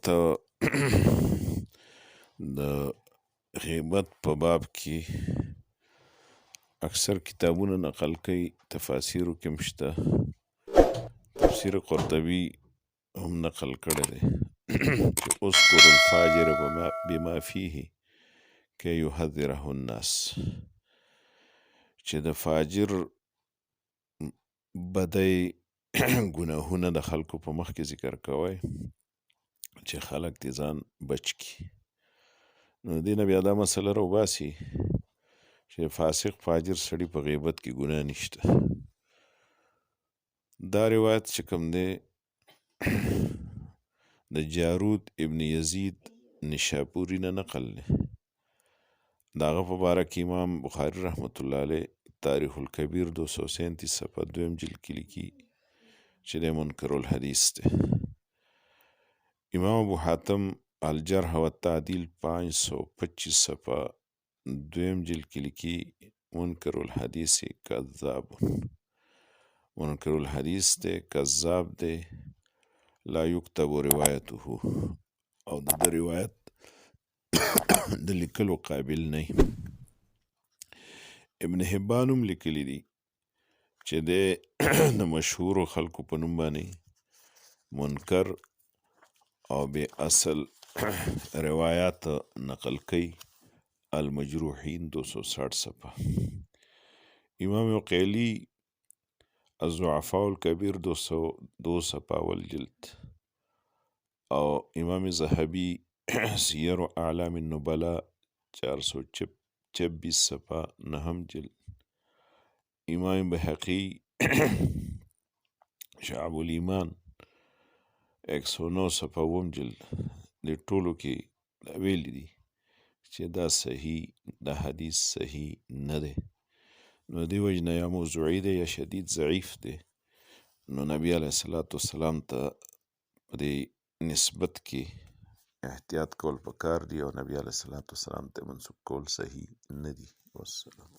ته د غیبت په باب کې اکثر کتابونه نقل کوي، تفاسیرو کې مشته، تفسیر قرطبي هم نقل کړی دی چې اذکر الفاجر بما فيه کی یحذره الناس، چې د فاجر بدی ګناهونه د خلکو په مخ کې ذکر کوي چې خلک دې ځان بچ کی. نو دې نه بیا دا مسله راوباسي چې فاسق فاجر سړي په غیبت کې ګناه نشته. دا روایت چې کوم دی د جارود ابن یزید نشاپوری نه نقل دی. د هغه په باره کې امام بخاري رحمت الله علیه تاریخ الکبیر 237 صفحه 2 جلد کې لیکي چې د منکر الحدیث دی. امام ابو حاتم الجرح والتعدیل 525 صفحه 2 جلد کې لیکي منکر الحدیث کذاب، منکر الحدیث دی، کذاب دی، لا یکتب روایته، او د روایت د لیکلو قابل نه. ابن حبان هم لیکلی دی چې د مشهورو خلکو په نوم باندې منکر او بے اصل روایات نقل کوي. المجروحین 260 صفحه. امام عقیلی الضعفاء الکبیر 202 صفحه اول جلد، او امام ذهبی سیر اعلام النبلاء 426 صفحه 9 جلد، امام بحقی شعب الایمان 109 صفحه 1 جلد. د ټولو کې دا ویل دي چې دا صحیح، دا حدیث صحیح نه دی. نو دی وجنه یا موضوعی دی یا شدید ضعیف دی. نو نبی علیه الصلاة والسلام ته د نسبت کې احتیاط کول پکار دی، او نبی علیه الصلاة والسلام ته منسوب کول صحیح نه دی. والسلام.